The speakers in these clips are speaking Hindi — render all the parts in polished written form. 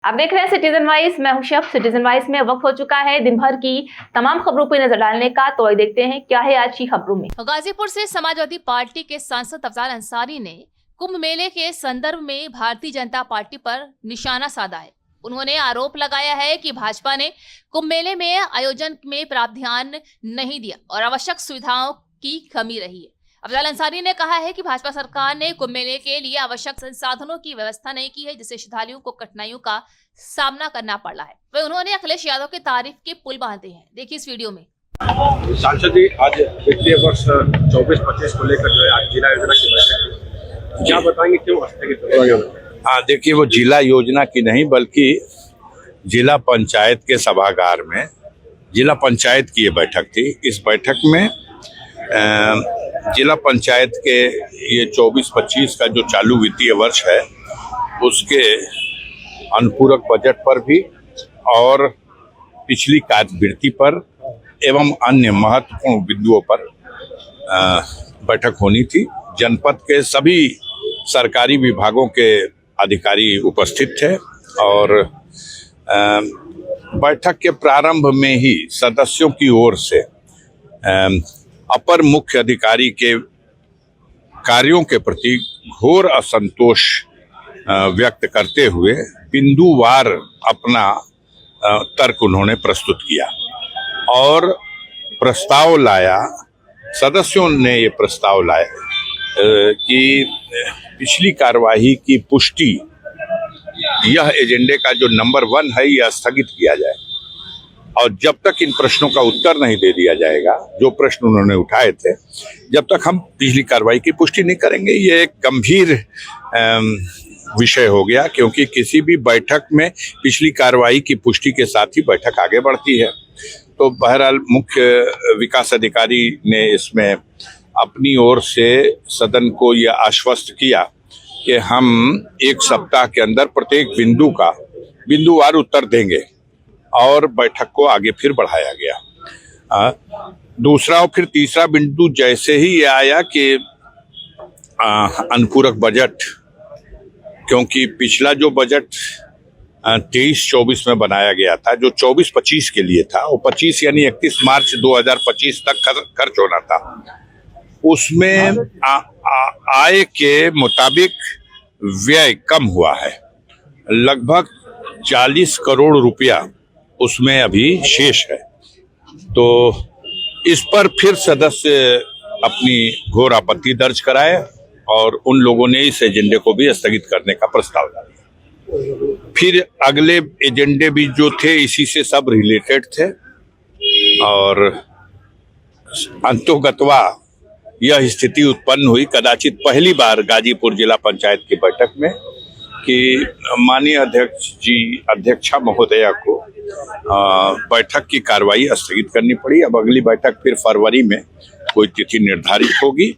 आप देख रहे हैं सिटीजन वाइज। मैं हूं शफ। सिटीजन वाइज में वक्त हो चुका है दिन भर की तमाम खबरों पर नजर डालने का। तो आइए देखते हैं क्या है आज की खबरों में। गाजीपुर से समाजवादी पार्टी के सांसद अफजाल अंसारी ने कुंभ मेले के संदर्भ में भारतीय जनता पार्टी पर निशाना साधा है। उन्होंने आरोप लगाया है कि भाजपा ने कुंभ मेले में आयोजन में प्रावधान नहीं दिया और आवश्यक सुविधाओं की कमी रही है। अफजाल अंसारी ने कहा है कि भाजपा सरकार ने कुंभ मेले के लिए आवश्यक संसाधनों की व्यवस्था नहीं की है, जिससे श्रद्धालुओं को कठिनाइयों का सामना करना पड़ रहा है। वह उन्होंने अखिलेश यादव की तारीफ के पुल बांधे हैं। देखिए इस वीडियो में। सांसद जी, आज वित्तीय वर्ष 24-25 को लेकर जो है आज जिला योजना की बैठक, क्या बताएंगे क्यों स्थगित? हाँ, देखिए, वो जिला योजना की नहीं बल्कि जिला पंचायत के सभागार में जिला पंचायत की ये बैठक थी। इस बैठक में जिला पंचायत के ये 24-25 का जो चालू वित्तीय वर्ष है उसके अनुपूरक बजट पर भी और पिछली कार्यवृत्ति पर एवं अन्य महत्वपूर्ण बिंदुओं पर बैठक होनी थी। जनपद के सभी सरकारी विभागों के अधिकारी उपस्थित थे और बैठक के प्रारंभ में ही सदस्यों की ओर से अपर मुख्य अधिकारी के कार्यों के प्रति घोर असंतोष व्यक्त करते हुए बिंदुवार अपना तर्क उन्होंने प्रस्तुत किया और प्रस्ताव लाया। सदस्यों ने ये प्रस्ताव लाया कि पिछली कार्यवाही की पुष्टि, यह एजेंडे का जो नंबर 1 है, यह स्थगित किया जाए और जब तक इन प्रश्नों का उत्तर नहीं दे दिया जाएगा, जो प्रश्न उन्होंने उठाए थे, जब तक हम पिछली कार्रवाई की पुष्टि नहीं करेंगे। ये एक गंभीर विषय हो गया, क्योंकि किसी भी बैठक में पिछली कार्रवाई की पुष्टि के साथ ही बैठक आगे बढ़ती है। तो बहरहाल मुख्य विकास अधिकारी ने इसमें अपनी ओर से सदन को यह आश्वस्त किया कि हम 1 सप्ताह के अंदर प्रत्येक बिंदु का बिंदुवार उत्तर देंगे और बैठक को आगे फिर बढ़ाया गया। दूसरा और फिर तीसरा बिंदु जैसे ही ये आया कि अनुपूरक बजट, क्योंकि पिछला जो बजट 23-24 में बनाया गया था, जो 24-25 के लिए था, वो 25 यानी 31 मार्च 2025 तक खर्च होना था, उसमें आय के मुताबिक व्यय कम हुआ है। लगभग 40 करोड़ रुपया उसमें अभी शेष है। तो इस पर फिर सदस्य अपनी घोर आपत्ति दर्ज कराए और उन लोगों ने इस एजेंडे को भी स्थगित करने का प्रस्ताव डाला। फिर अगले एजेंडे भी जो थे इसी से सब रिलेटेड थे और अंतोगत्वा यह स्थिति उत्पन्न हुई कदाचित पहली बार गाजीपुर जिला पंचायत की बैठक में कि माननीय अध्यक्षा महोदया को बैठक की कार्रवाई स्थगित करनी पड़ी। अब अगली बैठक फिर फरवरी में कोई तिथि निर्धारित होगी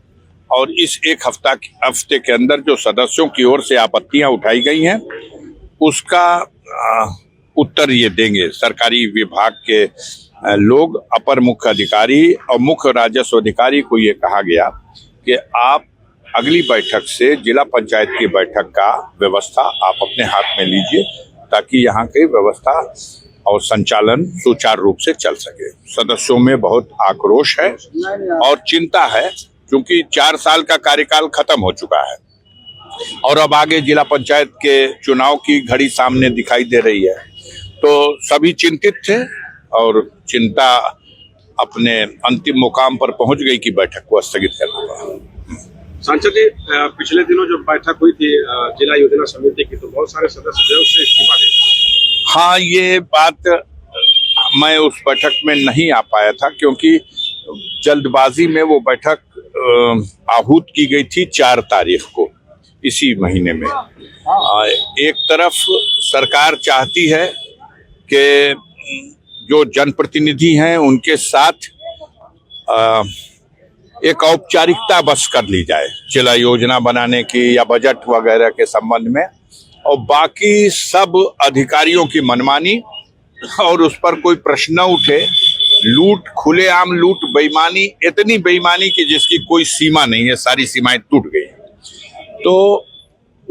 और इस एक हफ्ते के अंदर जो सदस्यों की ओर से आपत्तियां उठाई गई हैं उसका उत्तर ये देंगे। सरकारी विभाग के लोग, अपर मुख्य अधिकारी और मुख्य राजस्व अधिकारी को ये कहा गया कि आप अगली बैठक से जिला पंचायत की बैठक का व्यवस्था आप अपने हाथ में लीजिए ताकि यहाँ की व्यवस्था और संचालन सुचारू रूप से चल सके। सदस्यों में बहुत आक्रोश है और चिंता है, क्योंकि 4 साल का कार्यकाल खत्म हो चुका है और अब आगे जिला पंचायत के चुनाव की घड़ी सामने दिखाई दे रही है। तो सभी चिंतित थे और चिंता अपने अंतिम मुकाम पर पहुंच गई कि बैठक को स्थगित करना पड़ा। सांसद जी, पिछले दिनों जो बैठक हुई थी जिला योजना समिति की, तो बहुत सारे सदस्य जो है उससे इस्तीफा दे। हाँ, ये बात मैं उस बैठक में नहीं आ पाया था क्योंकि जल्दबाजी में वो बैठक आहूत की गई थी 4 तारीख को इसी महीने में। एक तरफ सरकार चाहती है कि जो जनप्रतिनिधि हैं उनके साथ एक औपचारिकता बस कर ली जाए जिला योजना बनाने की या बजट वगैरह के संबंध में, और बाकी सब अधिकारियों की मनमानी और उस पर कोई प्रश्न न उठे। लूट, खुलेआम लूट, बेईमानी, इतनी बेईमानी कि जिसकी कोई सीमा नहीं है, सारी सीमाएं टूट गई। तो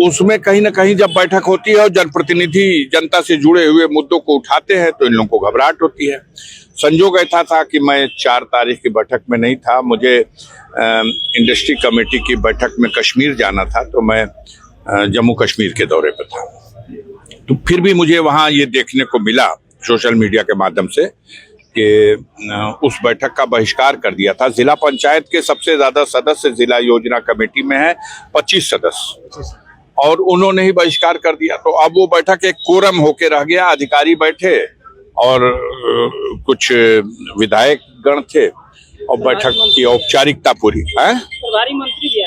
उसमें कहीं ना कहीं जब बैठक होती है और जनप्रतिनिधि जनता से जुड़े हुए मुद्दों को उठाते हैं तो इन लोगों को घबराहट होती है। संजोग ऐसा था कि मैं 4 तारीख की बैठक में नहीं था, मुझे इंडस्ट्री कमेटी की बैठक में कश्मीर जाना था, तो मैं जम्मू कश्मीर के दौरे पर था। तो फिर भी मुझे वहाँ ये देखने को मिला सोशल मीडिया के माध्यम से कि उस बैठक का बहिष्कार कर दिया था। जिला पंचायत के सबसे ज्यादा सदस्य जिला योजना कमेटी में है, 25 सदस्य, और उन्होंने ही बहिष्कार कर दिया। तो अब वो बैठक एक कोरम होके रह गया, अधिकारी बैठे और कुछ विधायक गण थे और बैठक की औपचारिकता पूरी है।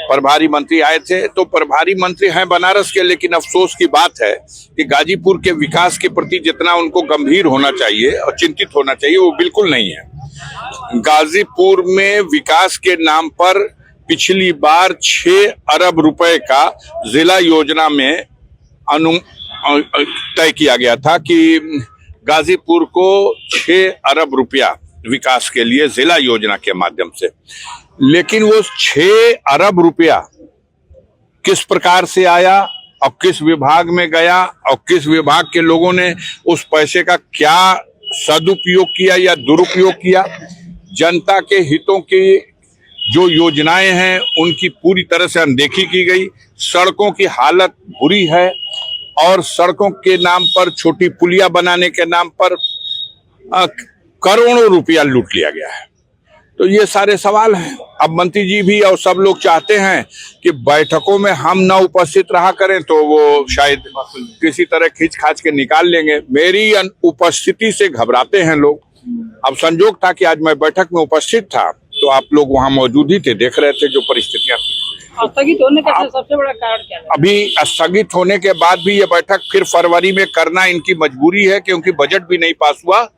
प्रभारी मंत्री आए थे, तो प्रभारी मंत्री हैं बनारस के, लेकिन अफसोस की बात है कि गाजीपुर के विकास के प्रति जितना उनको गंभीर होना चाहिए और चिंतित होना चाहिए वो बिल्कुल नहीं है। गाजीपुर में विकास के नाम पर पिछली बार 6 अरब रुपए का जिला योजना में तय किया गया था कि गाजीपुर को 6 अरब रुपया विकास के लिए जिला योजना के माध्यम से, लेकिन वो 6 अरब रुपया किस प्रकार से आया और किस विभाग में गया और किस विभाग के लोगों ने उस पैसे का क्या सदुपयोग किया या दुरुपयोग किया, जनता के हितों की जो योजनाएं हैं उनकी पूरी तरह से अनदेखी की गई। सड़कों की हालत बुरी है और सड़कों के नाम पर, छोटी पुलिया बनाने के नाम पर करोड़ों रुपया लूट लिया गया है। तो ये सारे सवाल हैं। अब मंत्री जी भी और सब लोग चाहते हैं कि बैठकों में हम ना उपस्थित रहा करें, तो वो शायद किसी तरह खींच खाच के निकाल लेंगे। मेरी उपस्थिति से घबराते हैं लोग। अब संजोग था कि आज मैं बैठक में उपस्थित था, तो आप लोग वहां मौजूद ही थे, देख रहे थे जो परिस्थितियां थी। स्थगित होने का सबसे बड़ा कारण क्या है? अभी स्थगित होने के बाद भी ये बैठक फिर फरवरी में करना इनकी मजबूरी है, क्योंकि बजट भी नहीं पास हुआ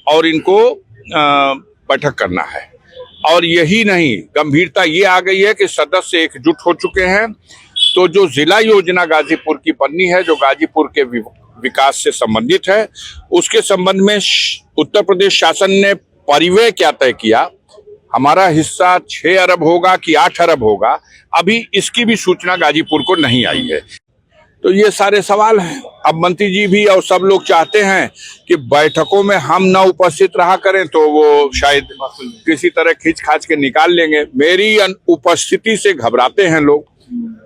और इनको बैठक करना है। और यही नहीं, गंभीरता ये आ गई है कि सदस्य एकजुट हो चुके हैं। तो जो जिला योजना गाजीपुर की बननी है, जो गाजीपुर के विकास से संबंधित है, उसके संबंध में उत्तर प्रदेश शासन ने परिव्यय क्या तय किया, हमारा हिस्सा 6 अरब होगा कि 8 अरब होगा, अभी इसकी भी सूचना गाजीपुर को नहीं आई है। तो ये सारे सवाल हैं। अब मंत्री जी भी और सब लोग चाहते हैं कि बैठकों में हम ना उपस्थित रहा करें, तो वो शायद किसी तरह खींच खाच के निकाल लेंगे। मेरी उपस्थिति से घबराते हैं लोग।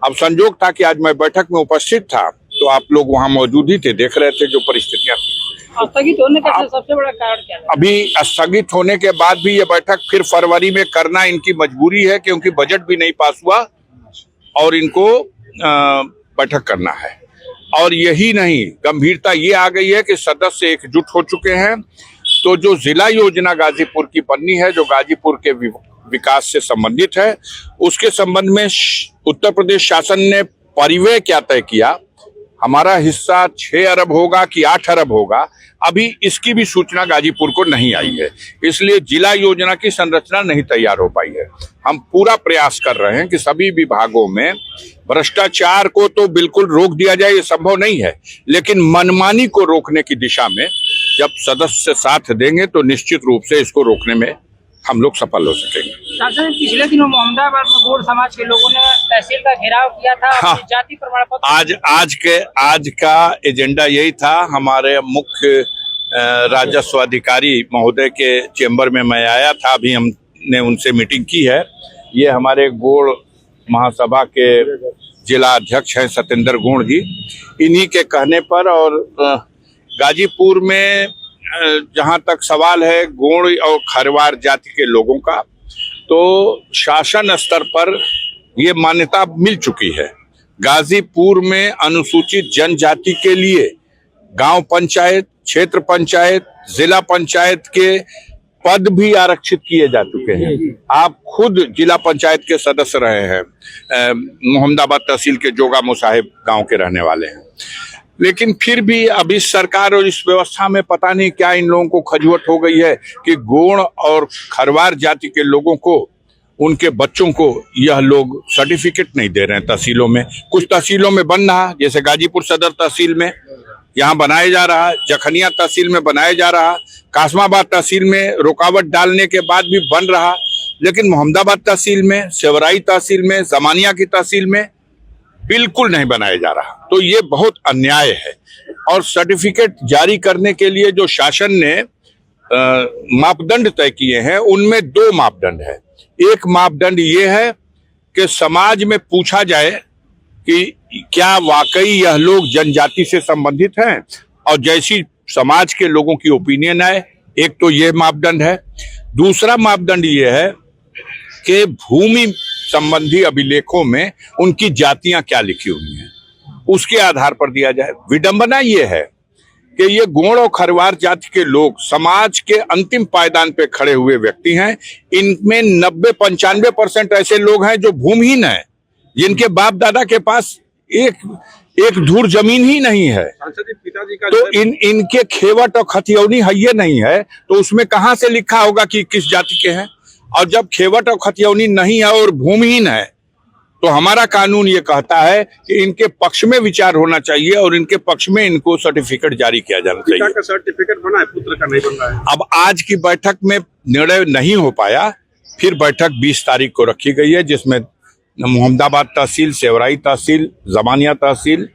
अब संजोग था कि आज मैं बैठक में उपस्थित था, तो आप लोग वहां मौजूद ही थे, देख रहे थे जो परिस्थितियां थी। स्थगित होने का सबसे बड़ा कारण क्या है? अभी स्थगित होने के बाद भी ये बैठक फिर फरवरी में करना इनकी मजबूरी है, क्योंकि बजट भी नहीं पास हुआ और इनको बैठक करना है। और यही नहीं, गंभीरता ये आ गई है कि सदस्य एकजुट हो चुके हैं। तो जो जिला योजना गाजीपुर की बननी है, जो गाजीपुर के विकास से संबंधित है, उसके संबंध में उत्तर प्रदेश शासन ने परिव्यय क्या तय किया, हमारा हिस्सा 6 अरब होगा कि 8 अरब होगा, अभी इसकी भी सूचना गाजीपुर को नहीं आई है। इसलिए जिला योजना की संरचना नहीं तैयार हो पाई है। हम पूरा प्रयास कर रहे हैं कि सभी विभागों में भ्रष्टाचार को तो बिल्कुल रोक दिया जाए, ये संभव नहीं है, लेकिन मनमानी को रोकने की दिशा में जब सदस्य साथ देंगे तो निश्चित रूप से इसको रोकने में हम लोग सफल हो सकेंगे। शासन पिछले दिनों मोहम्मदाबाद में गोड़ समाज के लोगों ने तहसील का घेराव किया था। हाँ, जाति प्रमाण पत्र आज का एजेंडा यही था। हमारे मुख्य राजस्व अधिकारी महोदय के चेंबर में मैं आया था, अभी हमने उनसे मीटिंग की है। ये हमारे गोड़ महासभा के जिला अध्यक्ष हैं सत्येंद्र गोड़ जी, इन्हीं के कहने पर। और गाजीपुर में जहां तक सवाल है गोंड और खरवार जाति के लोगों का, तो शासन स्तर पर ये मान्यता मिल चुकी है। गाजीपुर में अनुसूचित जनजाति के लिए गांव पंचायत, क्षेत्र पंचायत, जिला पंचायत के पद भी आरक्षित किए जा चुके हैं। आप खुद जिला पंचायत के सदस्य रहे हैं, मोहम्मदाबाद तहसील के जोगा मुसाहिब गांव के रहने वाले हैं। लेकिन फिर भी अब इस सरकार और इस व्यवस्था में पता नहीं क्या इन लोगों को खजुवट हो गई है कि गोंड और खरवार जाति के लोगों को, उनके बच्चों को यह लोग सर्टिफिकेट नहीं दे रहे हैं तहसीलों में। कुछ तहसीलों में बन रहा, जैसे गाजीपुर सदर तहसील में यहाँ बनाया जा रहा, जखनिया तहसील में बनाया जा रहा, कासमाबाद तहसील में रुकावट डालने के बाद भी बन रहा, लेकिन मोहम्मदाबाद तहसील में, सेवराई तहसील में, जमानिया की तहसील में बिल्कुल नहीं बनाया जा रहा। तो ये बहुत अन्याय है। और सर्टिफिकेट जारी करने के लिए जो शासन ने मापदंड तय किए हैं, उनमें 2 मापदंड है। एक मापदंड ये है कि समाज में पूछा जाए कि क्या वाकई यह लोग जनजाति से संबंधित हैं, और जैसी समाज के लोगों की ओपिनियन आए। एक तो ये मापदंड है। दूसरा मापदंड ये है कि भूमि संबंधी अभिलेखों में उनकी जातियां क्या लिखी हुई हैं, उसके आधार पर दिया जाए। विडंबना ये है कि ये गोंड और खरवार जाति के लोग समाज के अंतिम पायदान पे खड़े हुए व्यक्ति हैं। इनमें 90-95% ऐसे लोग हैं जो भूमिहीन हैं, जिनके बाप दादा के पास एक धूर जमीन ही नहीं है। पिताजी का तो इनके खेवट और खतियौनी है नहीं है, तो उसमें कहां से लिखा होगा कि किस जाति के हैं। और जब खेवट और खतियौनी नहीं है और भूमिहीन है, तो हमारा कानून ये कहता है कि इनके पक्ष में विचार होना चाहिए और इनके पक्ष में इनको सर्टिफिकेट जारी किया जाना चाहिए। पिता का सर्टिफिकेट बना है, पुत्र का नहीं बन रहा है। अब आज की बैठक में निर्णय नहीं हो पाया, फिर बैठक 20 तारीख को रखी गई है, जिसमें मोहम्मदाबाद तहसील, सेवराई तहसील, जमानिया तहसील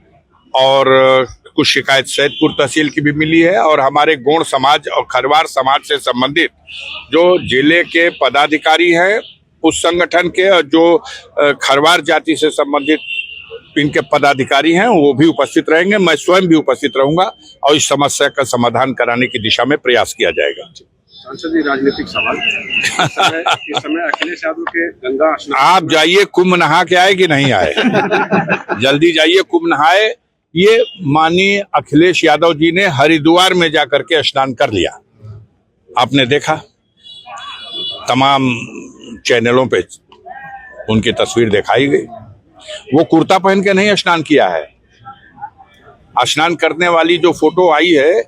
और कुछ शिकायत सैदपुर तहसील की भी मिली है। और हमारे गोंड समाज और खरवार समाज से संबंधित जो जिले के पदाधिकारी हैं उस संगठन के, और जो खरवार जाति से संबंधित इनके पदाधिकारी हैं, वो भी उपस्थित रहेंगे। मैं स्वयं भी उपस्थित रहूंगा और इस समस्या का समाधान कराने की दिशा में प्रयास किया जाएगा। सांसद जी, राजनीतिक सवाल। इस समय अखिलेश यादव के गंगा स्नान, आप जाइए, कुंभ नहा के आए कि नहीं आए? जल्दी जाइए, कुंभ नहाए। ये माननीय अखिलेश यादव जी ने हरिद्वार में जाकर के स्नान कर लिया। आपने देखा, तमाम चैनलों पे उनकी तस्वीर दिखाई गई। वो कुर्ता पहन के नहीं स्नान किया है। स्नान करने वाली जो फोटो आई है,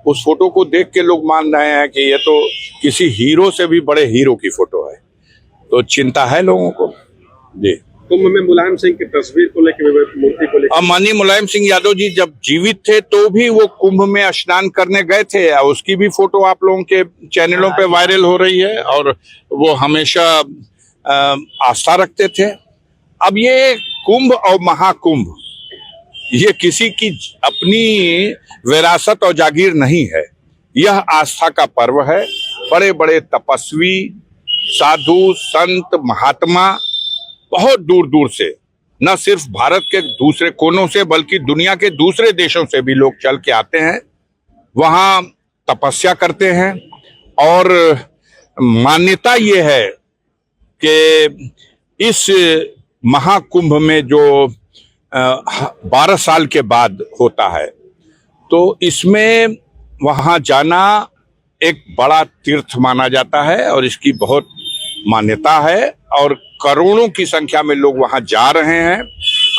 उस फोटो को देख के लोग मान रहे हैं कि ये तो किसी हीरो से भी बड़े हीरो की फोटो है। तो चिंता है लोगों को जी। कुंभ में मुलायम सिंह की तस्वीर को लेकर, मूर्ति को लेकर, माननीय मुलायम सिंह यादव जी जब जीवित थे तो भी वो कुंभ में स्नान करने गए थे। उसकी भी फोटो आप लोगों के चैनलों पे वायरल हो रही है, और वो हमेशा आस्था रखते थे। अब ये कुंभ और महाकुंभ, ये किसी की अपनी विरासत और जागीर नहीं है। यह आस्था का पर्व है। बड़े बड़े तपस्वी, साधु, संत, महात्मा बहुत दूर दूर से, न सिर्फ भारत के दूसरे कोनों से बल्कि दुनिया के दूसरे देशों से भी लोग चल के आते हैं, वहां तपस्या करते हैं। और मान्यता ये है कि इस महाकुंभ में जो 12 साल के बाद होता है, तो इसमें वहां जाना एक बड़ा तीर्थ माना जाता है और इसकी बहुत मान्यता है, और करोड़ों की संख्या में लोग वहां जा रहे हैं।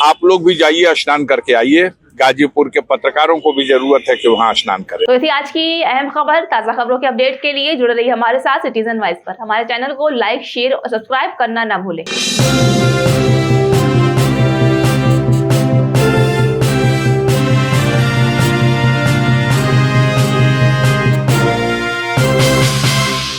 आप लोग भी जाइए, स्नान करके आइए। गाजीपुर के पत्रकारों को भी जरूरत है कि वहां स्नान करें। तो थी आज की अहम खबर। ताजा खबरों के अपडेट के लिए जुड़े रहिए हमारे साथ सिटीजन वाइस पर। हमारे चैनल को लाइक, शेयर और सब्सक्राइब करना ना भूलें।